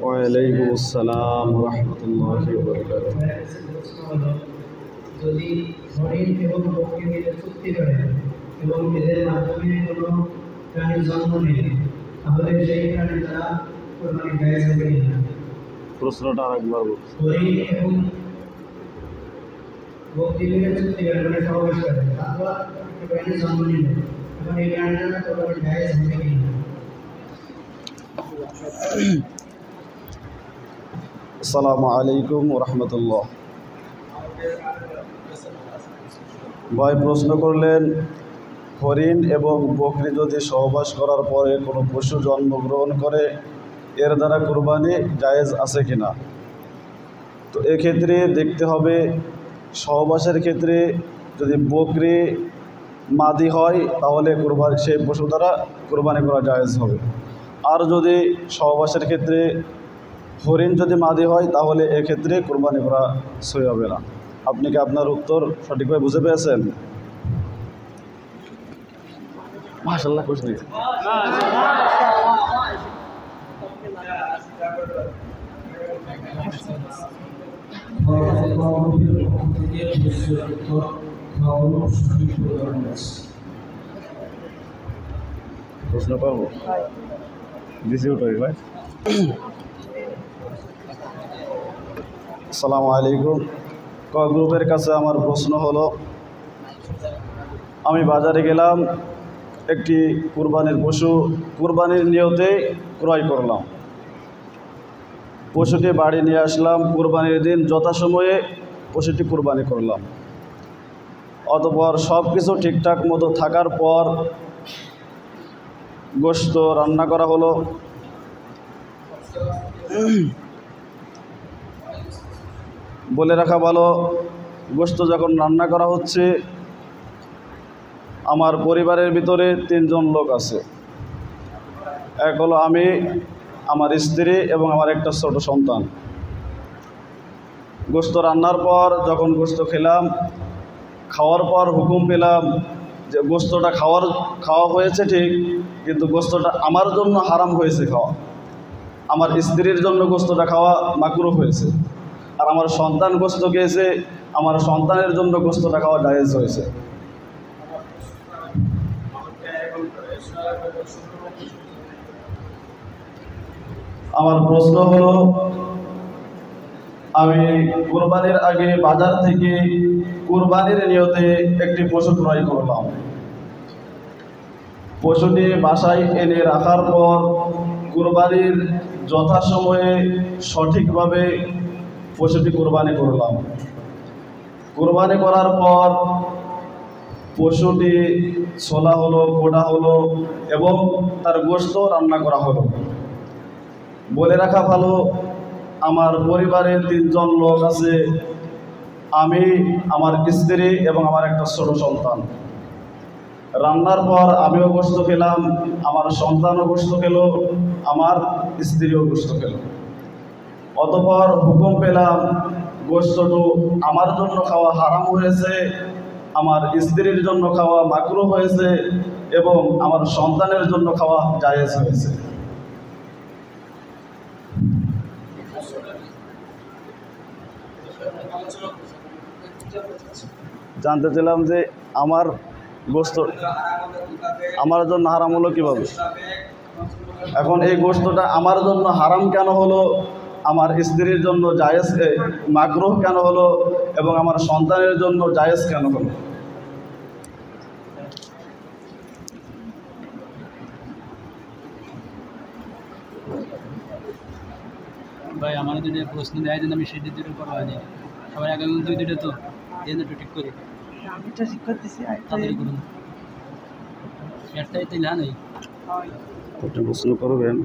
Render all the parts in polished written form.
ওয়ালাইকুম আসসালাম ওয়া রাহমাতুল্লাহি ওয়া বারাকাতুহু। যদি হরিণ এবং বকরি মিলে চুক্তি করে এবং এদের মাধ্যমে কোনো প্রাণীর জন্ম নেয়, তাহলে সেই প্রাণী দ্বারা কোরবানি জায়েজ হবে কিনা? প্রশ্নটা আরেকবার বলুন। হরিণ এবং বকরি মিলে চুক্তি করে মানে সহবাস করে, তারপর একটা প্রাণীর জন্ম নিল, এখন এই প্রাণীটা কোরবানি জায়েজ হবে কিনা? আসসালামু আলাইকুম ওয়া রাহমাতুল্লাহ। ভাই প্রশ্ন করলেন, হরিণ এবং বকরি যদি সহবাস করার পরে কোনো পশু জন্মগ্রহণ করে এর দ্বারা কুরবানি জায়েজ আছে কিনা। তো এক্ষেত্রে দেখতে হবে, সহবাসের ক্ষেত্রে যদি বকরি মাদি হয় তাহলে কুরবানি সেই পশু দ্বারা কুরবানি করা জায়েজ হবে। আর যদি সহবাসের ক্ষেত্রে হরিণ যদি মাদি হয় তাহলে এক্ষেত্রে কুরবানি করা সই হবে না। আপনি কি আপনার উত্তর সঠিকভাবে বুঝে পেয়েছেন? মাশাআল্লাহ খুশি হয়েছে। প্রশ্ন পাবো দিছি ওটাই ভাই। আসসালামু আলাইকুম। গ্রুপের কাছে আমার প্রশ্ন হলো, আমি বাজারে গেলাম, একটি কুরবানির পশু কুরবানির নিয়তে ক্রয় করলাম, পশুটি বাড়ি নিয়ে আসলাম, কুরবানির দিন যথাসময়ে পশুটি কুরবানি করলাম। অতঃপর সব কিছু ঠিকঠাক মতো থাকার পর গোশত রান্না করা হলো। বলে রাখা ভালো, গোশত যখন রান্না করা হচ্ছে, আমার পরিবারের ভিতরে 3 জন লোক আছে। এক হলো আমি, আমার স্ত্রী এবং আমার একটা ছোট সন্তান। গোশত রান্নার পর যখন গোশত খেলাম, খাওয়ার পর হুকুম পেলাম যে গোশতটা খাওয়া হয়েছে ঠিক, কিন্তু গোশতটা আমার জন্য হারাম হয়েছে খাওয়া। আমার স্ত্রীর জন্য গোশতটা খাওয়া মাকরুহ হয়েছে, আর আমার সন্তান গোশত খেয়েছে, আমার সন্তানের জন্য গোশতটা খাওয়া জায়েজ হয়েছে। আমার প্রশ্ন হলো, আমি কুরবানির আগে বাজার থেকে কুরবানির নিয়তে একটি পশু ক্রয় করলাম। পশুটি বাসায় এনে রাখার পর কুরবানির যথাসময়ে সঠিকভাবে পশুটি কুরবানি করলাম। কুরবানি করার পর পশুটি ছোলা হলো, কোটা হলো এবং তার গোশত রান্না করা হলো। বলে রাখা ভালো, আমার পরিবারে 3 জন লোক আছে, আমি, আমার স্ত্রী এবং আমার একটা ছোট সন্তান। রান্নার পর আমিও গোশত খেলাম, আমার সন্তানও গোশত খেলো, আমার স্ত্রীও গোশত খেলো। অতঃপর হুকুম পেলাম গোশতটু আমার জন্য খাওয়া হারাম হয়েছে, আমার স্ত্রীর জন্য খাওয়া মাকরুহ হয়েছে এবং আমার সন্তানের জন্য খাওয়া জায়েজ হয়েছে। জানতে চাইলাম যে আমার গোশত আমার জন্য হারাম হলো কীভাবে। এখন এই গোশতটা আমার জন্য হারাম কেন হলো, আমার স্ত্রীর জন্য জায়েজ মাকরুহ কেন হলো এবং আমার সন্তানের জন্য জায়েজ কেন হলো? ভাই আমার যদি প্রশ্ন দেয় দেন, আমি সেটা দুটো করা হয়নি। সবাই আগামী 2-2টা তো এই দুটো ঠিক করি, আমি তো ঠিক করতেছি। তাড়াতাড়ি করুন, একটাই তো না নেই। আপনি প্রশ্ন করবেন।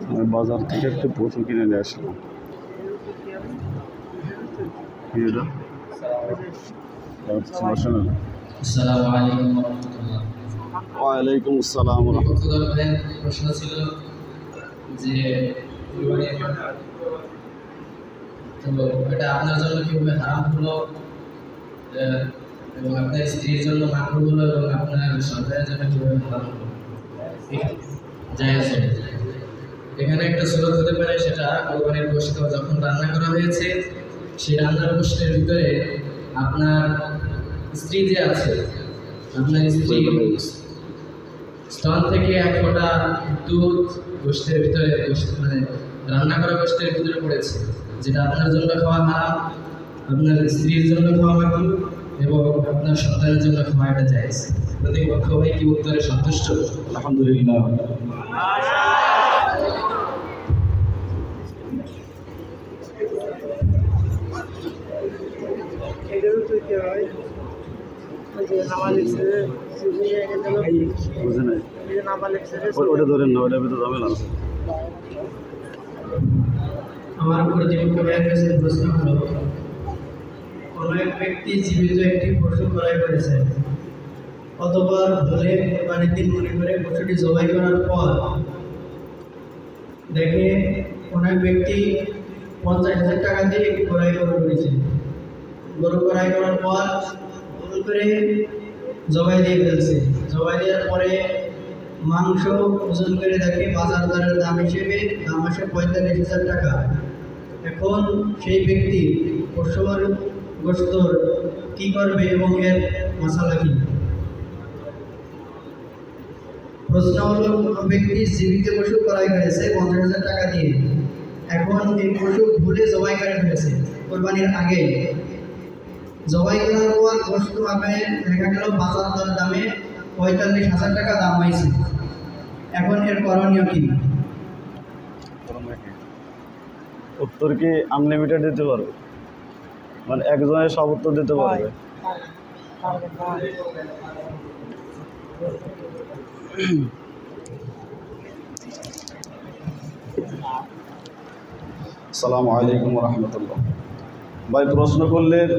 আমি বাজার থেকে একটু পশু কিনে নিয়ে আসলাম। আসসালামু আলাইকুম ওয়া রাহমাতুল্লাহ। ওয়ালাইকুম আসসালাম ওয়া রাহমাতুল্লাহ। প্রশ্ন ছিল যে তো এটা আপনার জন্য কিভাবে হারাম হলো, এবং আপনার স্ত্রীর জন্য মাকরুহ হলো এবং আপনার সন্তানের জন্য কীভাবে হালাল হলো জায়েজ হলো। এখানে একটা সুরত হতে পারে, সেটা কোরবানির গোশত যখন রান্না করা হয়েছে সেই রান্নার গোশতের ভিতরে আপনার স্ত্রী যে আছে, আপনার স্ত্রী স্তন থেকে এক ফোঁটা দুধ গোশতের ভিতরে মানে রান্না করা গোশতের ভিতরে পড়েছে, যেটা আপনার জন্য খাওয়া হারাম, আপনার স্ত্রীর জন্য খাওয়া মাকরুহ এবং আপনার সন্তানের জন্য খাওয়া এটা জায়েজ। প্রতিপক্ষ ভাই কি উত্তরে সন্তুষ্ট? আলহামদুলিল্লাহ। ওটা ধরেন না, ওটার ভিতরে ঝামেলা আছে। আমার প্রতিপক্ষ ভাইয়ের কাছে প্রশ্ন হলো, কোনো এক ব্যক্তি জীবিত একটি পশু ক্রয় করেছে, অতঃপর ভুলে কোরবানির দিন মনে করে পশুটি জবাই করার পর দেখে কোনো এক ব্যক্তি 50,000 টাকা দিয়ে একটি ক্রয় করেছে। গরু ক্রয় করার পর ভুল করে জবাই দিয়ে ফেলছে। জবাই দেওয়ার পরে মাংস ওজন করে দেখে বাজার দরের দাম হিসেবে দাম আসে 45,000 টাকা। এখন সেই ব্যক্তি পশুর গোশতর কি করবে এবং এর মশালা কি? প্রশ্ন হলো, কোনো ব্যক্তি জীবিত পশু ক্রয় করেছে 50,000 টাকা দিয়ে, এখন এই পশু ভুলে জবাই করে ফেলেছে কোরবানির আগে। জবাই করার পর গোশত হবে দেখা গেল বাজার দর দামে 45,000 টাকা দাম হয়েছে, এখন এর করণীয় কি? উত্তর কি আনলিমিটেড দিতে পারবে, মানে একজনের সব উত্তর দিতে পারবে? আসসালামু আলাইকুম রহমতুল্লাহ। ভাই প্রশ্ন করলেন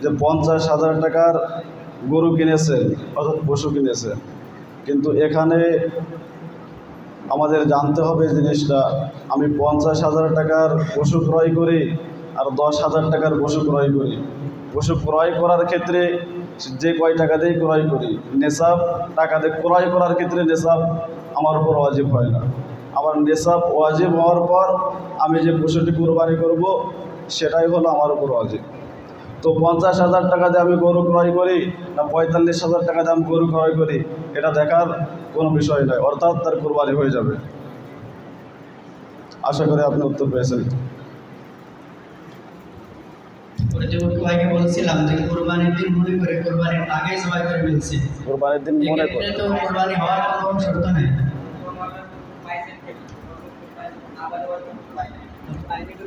যে 50,000 টাকার গরু কিনেছেন, অর্থাৎ পশু কিনেছেন, কিন্তু এখানে আমাদের জানতে হবে জিনিসটা, আমি 50,000 টাকার পশু ক্রয় করি আর 10,000 টাকার পশু ক্রয় করি। পশু ক্রয় করার ক্ষেত্রে যে কয় টাকা দিয়ে ক্রয় করি, নেশাব টাকা দিয়ে ক্রয় করার ক্ষেত্রে নেশাব আমার উপর ওয়াজিব হয় না। আমার নেশাব ওয়াজিব হওয়ার পর আমি যে পশুটি কুরবানি করব সেটাই হলো আমার উপর ওয়াজিব। তো 50,000 টাকা দিয়ে আমি গরু ক্রয় করি না 45,000 টাকা দিয়ে আমি গরু ক্রয় করি, এটা দেখার কোনো বিষয় নয়, অর্থাৎ তার কুরবানি হয়ে যাবে। আশা করি আপনি উত্তর পেয়েছেন। প্রতিপক্ষ ভাইকে বলছিলাম যে কোরবানির দিন মনে করে কোরবানির আগে জবাই করে ফেলছে, কুরবানির দিন মনে করে এক্ষেত্রে তো কোরবানি হওয়ার কোনো শর্ত নেই।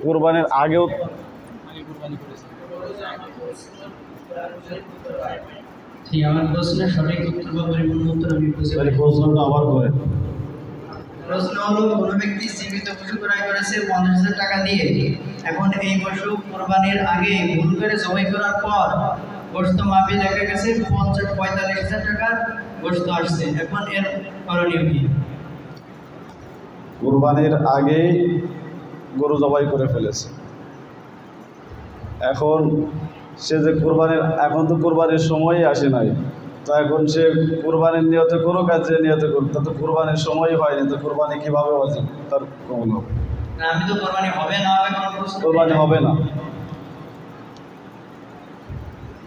কুরবানির আগেও কুরবানি করেছে। ঠিক, আমার প্রশ্নের সঠিক উত্তর বা পরিপূর্ণ উত্তর আমি বুঝে তাহলে পাইনি। প্রশ্নটা আবার করেন। প্রশ্ন হলো, কোনো ব্যক্তি জীবিত পশু ক্রয় করেছে 50,000 টাকা দিয়ে, এখন এই পশু কোরবানির আগে ভুল করে জবাই করার পর গোশত মাপে দেখা গেছে 45,000 টাকার গোশত আসছে, এখন এর করণীয় কি? কুরবানির আগেই গরু জবাই করে ফেলেছে, এখন সে যে কুরবানির, এখন তো কুরবানির সময়ই আসে নাই, তো এখন সে কুরবানির নিয়তে করুক আর যে নিয়তে করুক, তা তো কুরবানির সময়ই হয়নি, তো কুরবানি কীভাবে ওয়াজিব তার কমল হবে? না, আমি তো কোরবানি হবে না হবে কোনো প্রশ্ন, কুরবানি হবে না।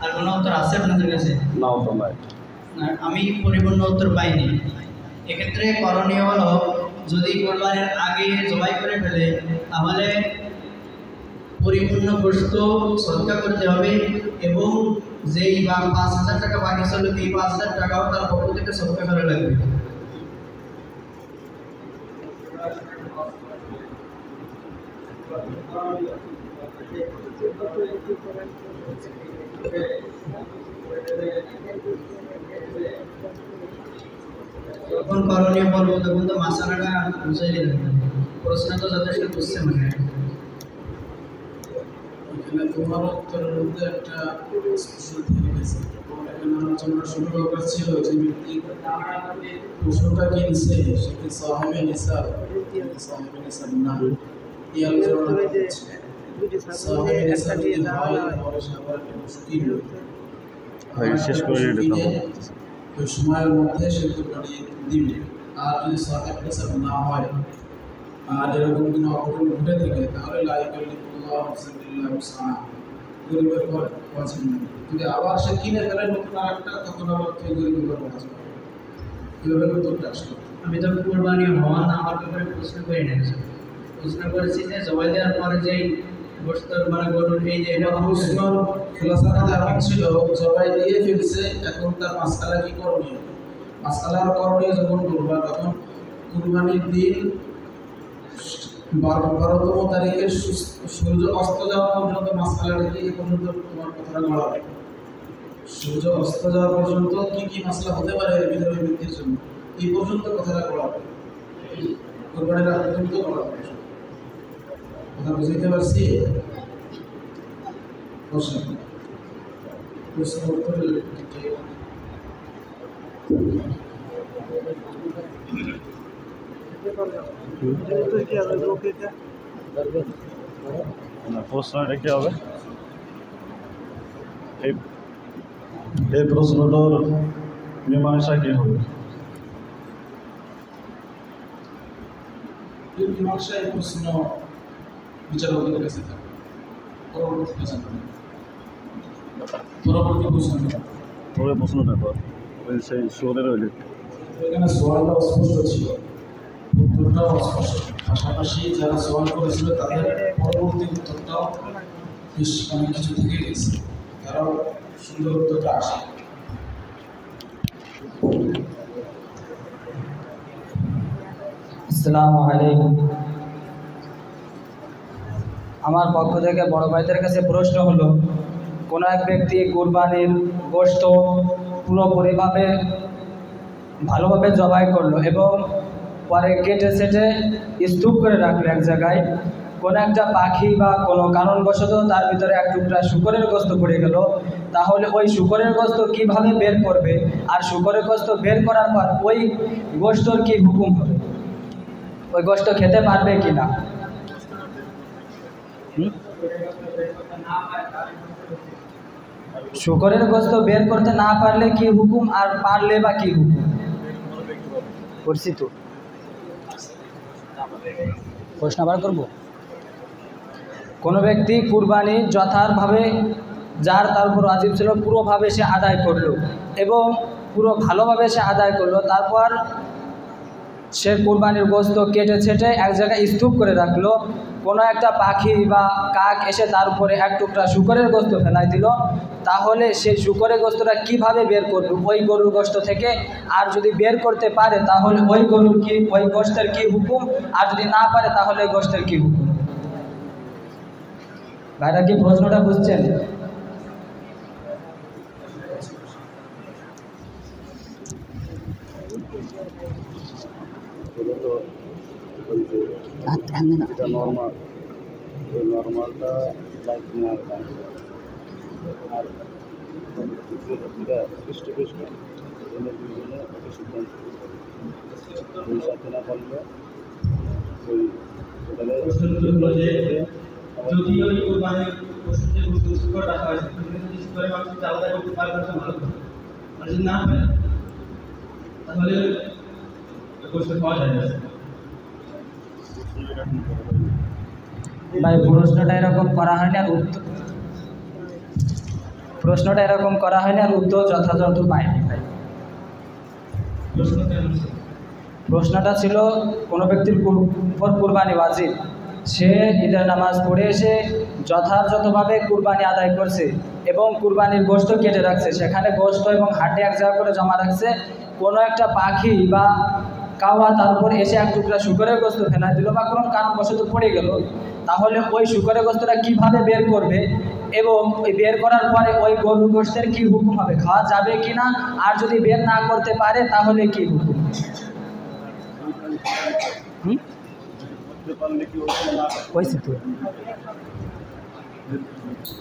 আর কোনো উত্তর আছে আপনাদের কাছে? নাও তো নাই। না, আমি পরিপূর্ণ উত্তর পাইনি। এক্ষেত্রে করণীয় হলো, যদি কোরবানির আগে জবাই করে ফেলে তাহলে পরিপূর্ণ গোশত সদকা করতে হবে এবং যেই 5,000 টাকা বাকি ছিল এই 5,000 টাকাও তার পক্ষ থেকে সদকা করা লাগবে। যখন করণীয় বলবো তখন তো মাসালাটা বুঝাই দিলেন, প্রশ্ন তো যথেষ্ট বুঝছে মানে। এখানে তোমার উত্তরের মধ্যে একটা স্পেশাল থেকে গেছে। এখানে আলোচনা শুরু করার ছিল যে ব্যক্তি পশুটা কিনছে সে কি সাহেবে নিসাব না, এই আলোচনা হচ্ছে। সাহেবে নিসাব যদি হয় তাহলে সে আবার একটা পশু কিনবে, শেষ করে দিতে হবে। ওই সময়ের মধ্যে সে কোরবানি দিবে। আর যদি সরকার হিসাব না হয় আর এরকম কোনো অঘটন ঘটে থাকে তাহলে গরিবের পর পছন্দ যদি আবার সে কিনে ফেলে নতুন আরেকটা তখন আবার কেউ গরিবের পর পছন্দ এভাবে উত্তরটা আসলো। আমি তো কোরবানি হওয়া না হওয়ার ব্যাপারে প্রশ্ন করি না, প্রশ্ন করেছি যে জবাই দেওয়ার পরে যেই গোস্ত মানে গরুর এই যে এটা প্রশ্ন খোলাসাটা এমন ছিল জবাই দিয়ে ফেলছে, এখন তার মাসকালা কি করণীয়? মাসকালার করণীয় যখন বলবা তখন কুরবানির দিন 12তম তারিখের সূর্য অস্ত যাওয়া পর্যন্ত মাসকালাটা কি এই পর্যন্ত তোমার কথাটা গড়াবে। সূর্য অস্ত যাওয়া পর্যন্ত কি কি মাসলা হতে পারে বিধবা ব্যক্তির জন্য এই পর্যন্ত কথাটা গড়াবে, কুরবানির আগ পর্যন্ত গড়াবে। কথা বুঝতে পারছি? প্রশ্ন উত্তর প্রশ্নটা কি হবে? এই প্রশ্নটার মীমাংসা কি হবে? মীমাংসা এই প্রশ্ন বিচারকের কাছে থাকে। পরবর্তী প্রশ্ন পরে প্রশ্নটা কর ওই সেই সুরের হইলে এখানে সোয়ালটা অস্পষ্ট ছিল, উত্তরটাও অস্পষ্ট, পাশাপাশি যারা সোয়াল করেছিল তাদের পরবর্তী উত্তরটাও বেশ অনেক কিছু থেকে গেছে, তারাও সুন্দর উত্তরটা আসে। আসসালামু আলাইকুম। আমার পক্ষ থেকে বড় ভাইদের কাছে প্রশ্ন হলো, কোনো এক ব্যক্তি কুরবানির গোশত পুরোপুরিভাবে ভালোভাবে জবাই করলো এবং পরে কেটে সেটে স্তূপ করে রাখলো এক জায়গায়, কোনো একটা পাখি বা কোনো কারণবশত তার ভিতরে এক টুকরা শূকরের গোশত পড়ে গেল, তাহলে ওই শূকরের গোশত কীভাবে বের করবে? আর শূকরের গোশত বের করার পর ওই গোশতর কী হুকুম হবে? ওই গোশত খেতে পারবে কি না? শূকরের গোশত বের করতে না পারলে কি হুকুম, আর পারলে বা কি হুকুম? করছি তো প্রশ্ন আবার করবো। কোনো ব্যক্তি কুরবানি যথার্থভাবে যার তার উপর ওয়াজিব ছিল পুরোভাবে সে আদায় করলো এবং পুরো ভালোভাবে সে আদায় করলো, তারপর সে কুরবানির গোশত কেটে ছেটে এক জায়গায় স্তূপ করে রাখলো, কোনো একটা পাখি বা কাক এসে তার উপরে এক টুকরা শূকরের গোশত ফেলাই দিল, তাহলে সেই শূকরের গোশতটা কীভাবে বের করবে ওই গরুর গোশত থেকে? আর যদি বের করতে পারে তাহলে ওই গরুর কি ওই গোশতের কী হুকুম, আর যদি না পারে তাহলে ওই গোশতের কী হুকুম? ভাইরা কি প্রশ্নটা বুঝছেন? এটা নর্মালটা লাইক নেওয়ার আর এটা পৃষ্ঠ এদের দুজনে একটা সিদ্ধান্ত ওই সাথে না পারলে ওই যদি ওই কোরবানির পশুতে শুকর রাখা হয়েছে যদি শুকরের মাংসটা আলাদা করতে পারে তাহলে ভালো হবে, আর যদি না পারে তাহলে গোশত খাওয়া যায় না। ভাই প্রশ্নটা এরকম করা হয়নি আর উত্তর যথাযথ পাইনি ভাই। প্রশ্নটা ছিল কোনো ব্যক্তির উপর কুরবানি ওয়াজিব, সে ঈদের নামাজ পড়ে এসে যথাযথভাবে কুরবানি আদায় করছে এবং কুরবানির গোশত কেটে রাখছে, সেখানে গোশত এবং হাড্ডি এক জায়গা করে জমা রাখছে, কোনো একটা পাখি বা কাওয়া তার উপর এসে এক টুকরা শূকরের গোশত ফেলাই দিল বা কোনো কারণবশত পড়ে গেল, তাহলে ওই শূকরের গোশতটা কীভাবে বের করবে এবং ওই বের করার পরে ওই গরুর গোশতের কী হুকুম হবে, খাওয়া যাবে কি না? আর যদি বের না করতে পারে তাহলে কী হুকুম? হয়েছে তো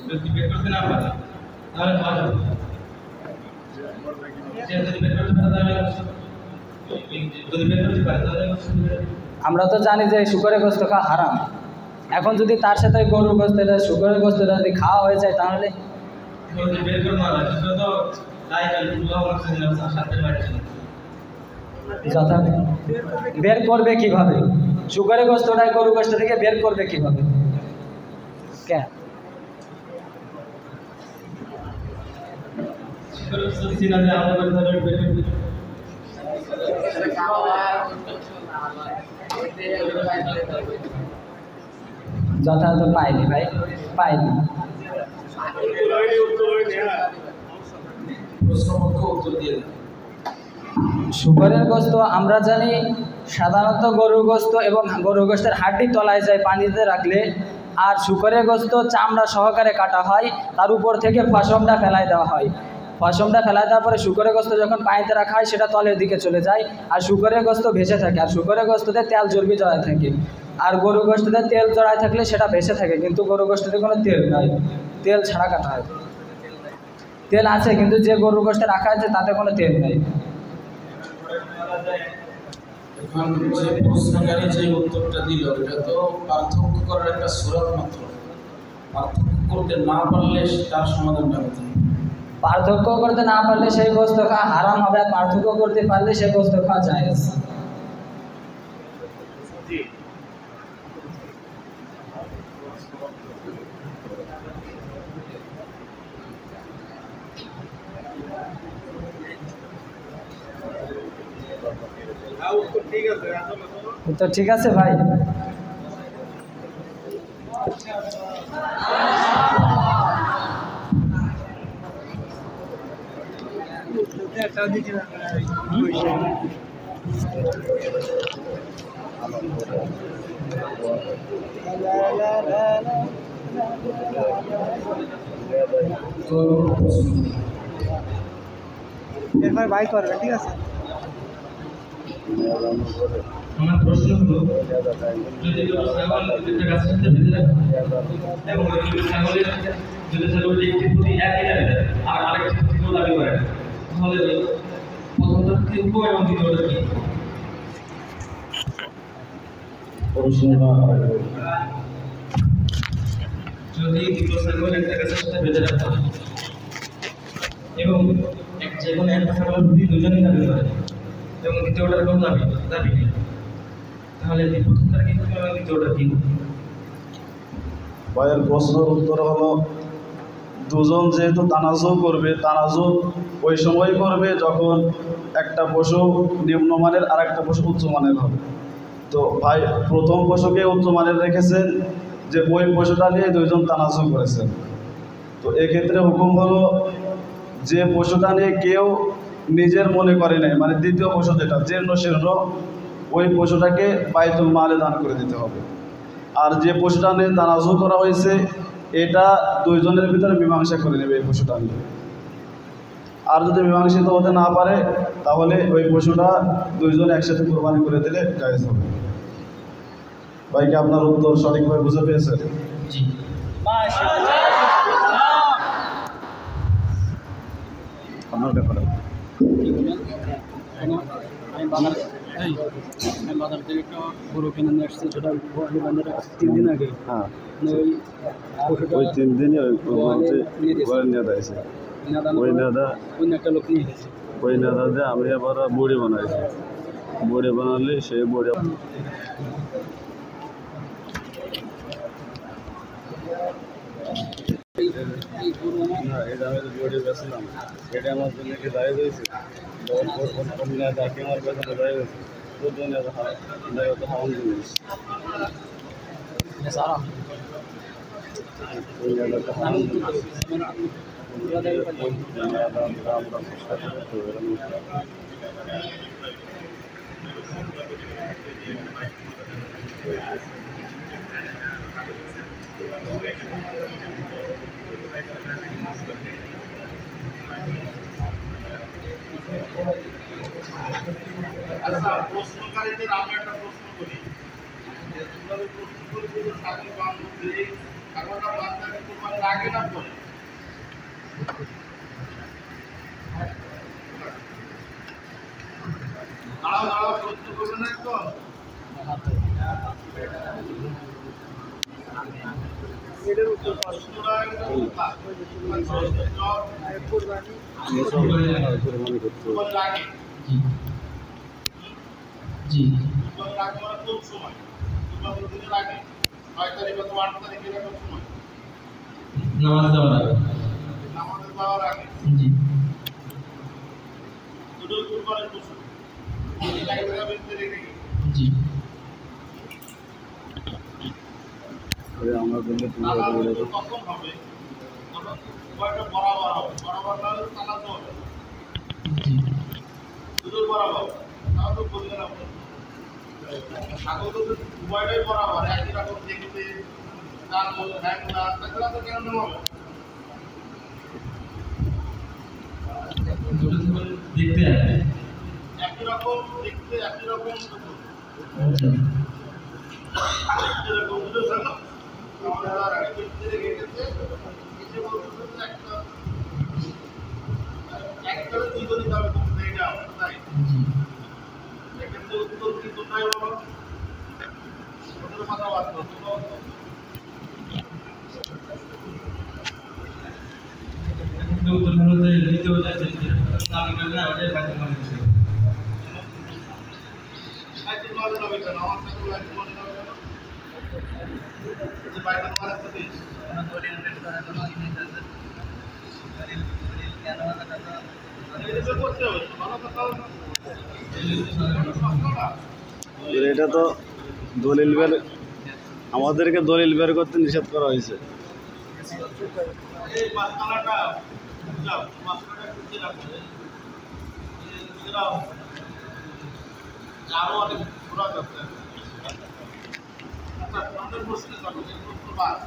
যদি বের করতে না পারে তাহলে খাওয়া যাবে, যদি বের করতে পারে তাহলে আমরা তো জানি যে শূকরের গোশত খাওয়া হারাম, এখন যদি তার সাথে গরুর গোশত শুকরের গোশত যদি খাওয়া হয়ে যায় তাহলে বের করে না সেটা তো তাই সাথে বাড়ছে যথা বের করবে কিভাবে? সুগারের গোস্তটাই গরু গোস্ত থেকে বের করবে কিভাবে? কেন যথাযথ পাইনি ভাই, পাইনি। শুকরের গোস্ত আমরা জানি সাধারণত গরুর গোস্ত এবং গরুর গোস্তের হাড্ডি তলায় যায় পানিতে রাখলে, আর শুকরের গোস্ত চামড়া সহকারে কাটা হয়, তার উপর থেকে পশমটা ফেলাই দেওয়া হয়। পশমটা ফেলাই দেওয়ার পরে শুকরের গোস্ত যখন পানিতে রাখা হয় সেটা তলের দিকে চলে যায়, আর শুকরের গোস্ত ভেসে থাকে। আর শুকরের গোস্ততে তেল চর্বি জড়ায় থাকে, আর গরু গোস্ততে তেল জড়ায় থাকলে সেটা ভেসে থাকে, কিন্তু গরু গোস্ততে কোনো তেল নাই, তেল ছাড়া কাটা হয়। তেল আছে কিন্তু যে গরু গোস্তে রাখা আছে তাতে কোনো তেল নেই। এখন যে প্রশ্নকারী যে উত্তরটা দিল এটা তো পার্থক্য করার একটা সুরাত মাত্র, পার্থক্য করতে না পারলে তার সমাধানটা হতো। পার্থক্য করতে না পারলে সেই গোস্ত খাওয়া হারাম হবে, আর পার্থক্য করতে পারলে সেই গোস্ত খাওয়া জায়েজ। তো ঠিক আছে ভাই। এরপর বাই করবে, ঠিক আছে? আমার প্রশ্ন হলো, যদি ছাগল দুটো গাছের সাথে বেঁধে রাখা এবং ওই ছাগলের যদি ছাগলটি একটি প্রতি একই দাবি দেয় আর আরেকটি প্রতিও দাবি করে, তাহলে প্রথমটা কি উপ এবং দ্বিতীয়টা কি? যদি দুটো ছাগল একটা গাছের সাথে বেঁধে রাখা হয় এবং যে কোনো একটা ছাগলের প্রতি দুজনই দাবি করে এবং দ্বিতীয়টার কোনো দাবি নেই, তাহলে প্রথমটার কি এবং দ্বিতীয়টার কি? ভাইয়ের প্রশ্নের উত্তর হলো, দুজন যেহেতু তানাজু করবে, তানাজু ওই সময় করবে যখন একটা পশু নিম্নমানের আর একটা পশু উচ্চমানের হবে। তো ভাই প্রথম পশুকে উচ্চমানের রেখেছেন, যে ওই পশুটা নিয়ে দুইজন তানাজু করেছেন। তো এক্ষেত্রে হুকুম হলো, যে পশুটা নিয়ে কেউ নিজের মনে করে নেই, মানে দ্বিতীয় পশু যেটা জীর্ণ শীর্ণ, ওই পশুটাকে বাইতুল মালে দান করে দিতে হবে। আর যে পশুটা নিয়ে তানাজু করা হয়েছে এটা দুইজনের ভিতরে মীমাংসা করে নেবে এই পশুটা নিয়ে। আর যদি মীমাংসিত হতে না পারে তাহলে ওই পশুটা দুইজনে একসাথে কোরবানি করে দিলে জায়েজ হবে। ভাই কি আপনার উত্তর সঠিকভাবে বুঝে পেয়েছেন? জি। আপনার ব্যাপারে আমি বাজার থেকে একটা গরু কিনে নিয়ে আসছি, সেটা গোয়ালি বান্ধে 3 দিন আগে। হ্যাঁ, ওই 3 দিনই ওই নিয়ে দিয়েছে। ওই নেদা অন্য একটা লোক নিয়ে গেছে। ওই নেদা দিয়ে আমি আবার বড়ি বানাইছি। বড়ি বানালে সেই বড়ি না, এটা আমি বড়ি বেছিলাম, এটা আমার জন্য কি দায়ী হয়েছে? নেদাকে আমার বেতনে দায়ী হয়েছে, তোর জন্য হাওয়ান জিনিস ওই নেদাকে হাওয়ান জিনিস আমরা চেষ্টা করি। আচ্ছা, প্রশ্নকারীদের আমরা একটা প্রশ্ন করি, যে তোমরা প্রশ্ন করি যে ছাগল বান্ধব, ছাগলটা বাচ্চাকে কোরবানির আগে না পরে? দাঁড়াও প্রশ্ন করবে না একদম। জি নামাজ দেওয়ার আগে জি জি আমরা কখন হবে বরাবর হবে বরাবর না হলে চালাতে হবে জি শুধু বরাবর তাও তো বললেন আপনি আগত তো উভয়টাই বরাবর একই রকম দেখতে গান বলে হ্যাং না তাহলে তো কেন হবে দেখতে আসবে একই রকম দেখতে একই রকম এরকম বুঝেছেন না আমাদের আর আগে দেখতে রেখেছে কিছু বলতে একটা একটা জীবন দিতে হবে তুমি এটা তাই এক্ষেত্রে উত্তর কি কোথায় বলো ওদের কথা বাদ দাও এটা তো দলিল বের আমাদেরকে দলিল বের করতে নিষেধ করা হয়েছে এই মাসখানাটা যাও মাসখানাটা খুঁজে রাখবে আরো অনেক ঘোরা যাচ্ছে আচ্ছা আমাদের প্রশ্নে যাবো যে প্রশ্ন বাদ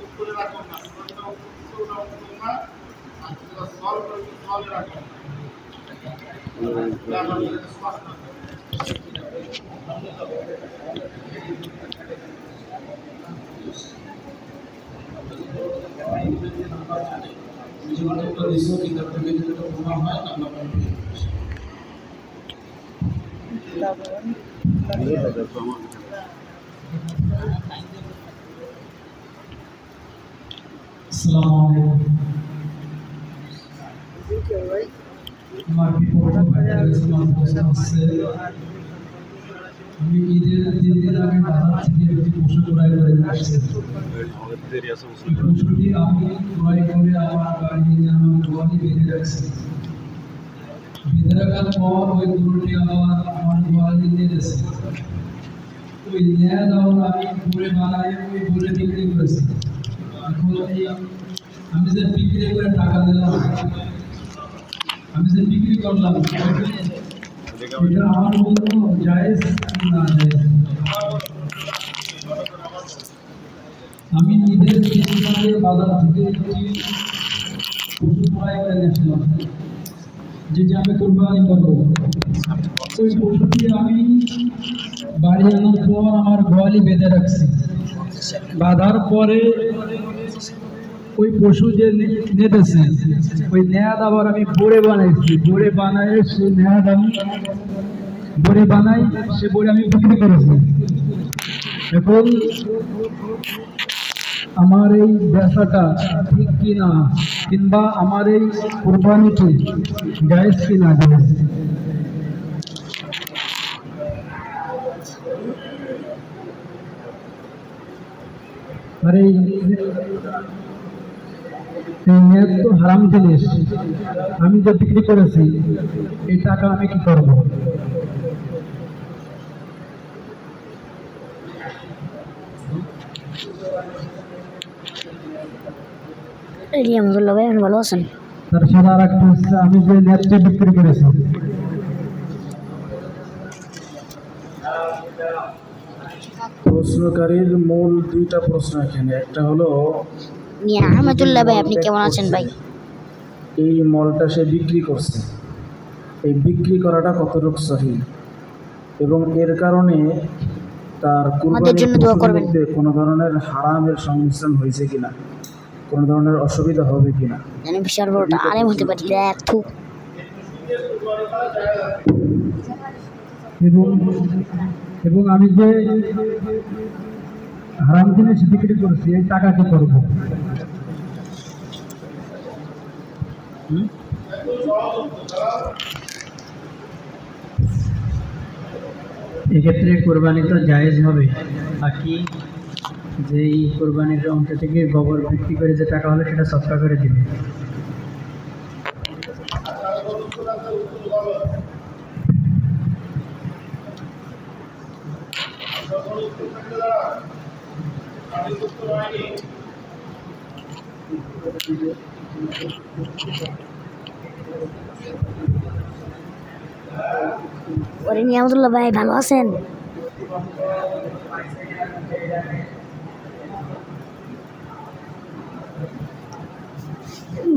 উত্তরে রাখুন না সলভ করতে সলভে রাখুন আমি ঈদের 3 দিন আগে বাজার থেকে একটি পশু ক্রয় করে নিয়ে আসছি। পশুটি আমি ক্রয় করে আমার বাড়ি নিয়ে আমার গোয়ালে বেঁধে রাখছি। বেঁধে রাখার পর ওই গরুটি আবার আমার গোয়ালে নিয়ে গেছে। ওই নেয়া দেওয়ার আমি ঘুরে বানাই ওই ঘুরে বিক্রি করেছি। এখন আমি যে বিক্রি করে টাকা দিলাম, আমি যে বিক্রি করলাম এটা আমার জন্য জায়েজ না জায়েজ? আমি ঈদের কিছুদিন আগে বাজার থেকে একটি পশু ক্রয় করে নিয়েছিলাম, যেটি আমি কোরবানি করবো। ওই পশুটি আমি বাড়ি আনার পর আমার গোয়ালি বেঁধে রাখছি। বাঁধার পরে ওই পশু যে নেতেছে ওই নেয়াদ আবার আমি বড়ে বানাইছি। বড়ে বানাই সে নেয়াদ আমি বড়ে বানাই, সে বড়ে আমি বিক্রি করেছি। এখন আমার এই ব্যবসাটা ঠিক কিনা, কিংবা আমার এই কোরবানিটি জায়েজ কিনা জায়েজ? আর এই নেট তো হারাম জিনিস, আমি যে বিক্রি করেছি এই টাকা আমি কি করব? ভালো আছেন? তার সাথে আর একটা হচ্ছে আমি যে নেটটা বিক্রি করেছি প্রশ্নকারীর মূল দুইটা প্রশ্ন এখানে। একটা হলো আহমেদুল্লাহ ভাই, আপনি কেমন আছেন ভাই? এই মলটা সে বিক্রি করছে, এই বিক্রি করাটা কতটুকু সহি এবং এর কারণে তার কুরবানির মধ্যে কোনো ধরনের হারামের সংমিশ্রণ হয়েছে কিনা, কোনো ধরনের অসুবিধা হবে কিনা। জানি বিশাল বড়টা আলেম হতে পারি থু। এবং আমি যে হারাম জিনিস বিক্রি করছি, এই টাকা কি করবো? এক্ষেত্রে কোরবানি তো জায়েজ হবে, বাকি যেই কোরবানির অংশ থেকে গোবর বিক্রি করে যে টাকা হলো সেটা সৎকা করে দিবে। ওরে নিয়ামতুল্লাহ ভাই, ভালো আছেন?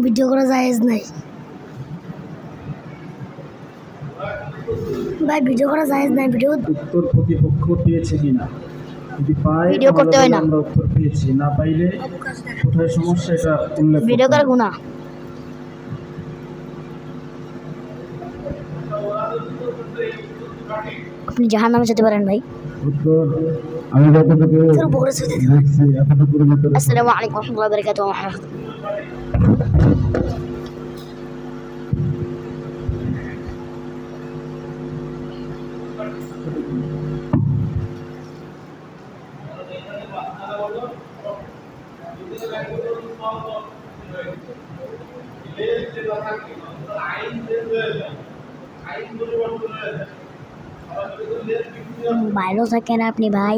ভিডিও করা জায়েজ নাই ভাই, ভিডিও করা জায়েজ নাই। ভিডিও উত্তর প্রতিপক্ষ পেয়েছে কিনা, যদি পাই ভিডিও করতে হয় না। আমরা উত্তর পেয়েছি, না পাইলে কোথায় সমস্যা এটা উল্লেখ ভিডিও করতে করা হবে। গুনাহ। আপনি জাহান্নামে যেতে পারেন ভাই। উত্তর আমি যতটুকু দেখছি এতটুকুর ভিতরে আসসালামু আলাইকুম ওয়া রাহমাতুল্লাহি ওয়া বারাকাতুহু। ভালো থাকেন আপনি ভাই।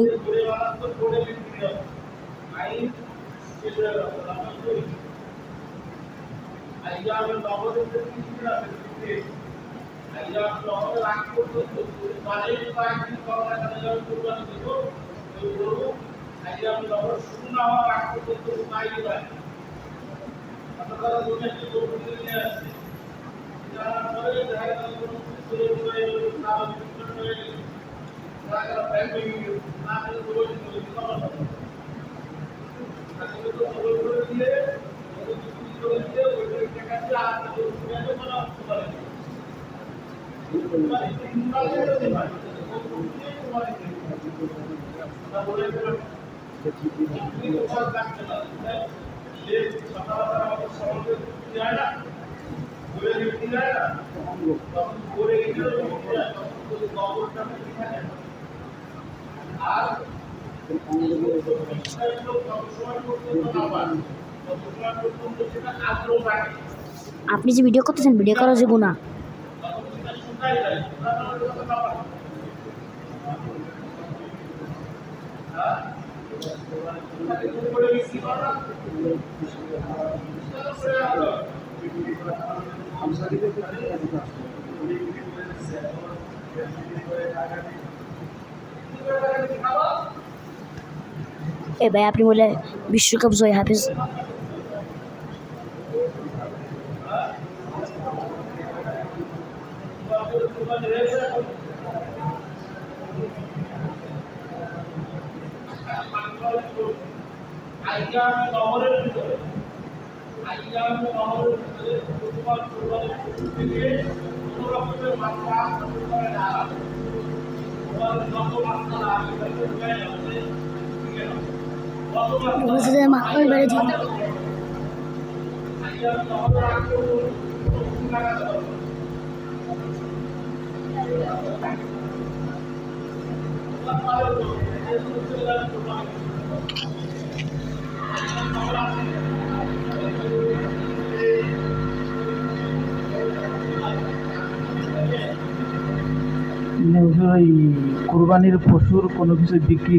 আপনি যে ভিডিও করতেছেন, ভিডিও করা যে গুনাহ। এ ভাই, আপনি বলে বিশ্বকাপ জয় হাফিজ। মাখন বেড়ে দিন। কুরবানির পশুর কোনো কিছু বিক্রি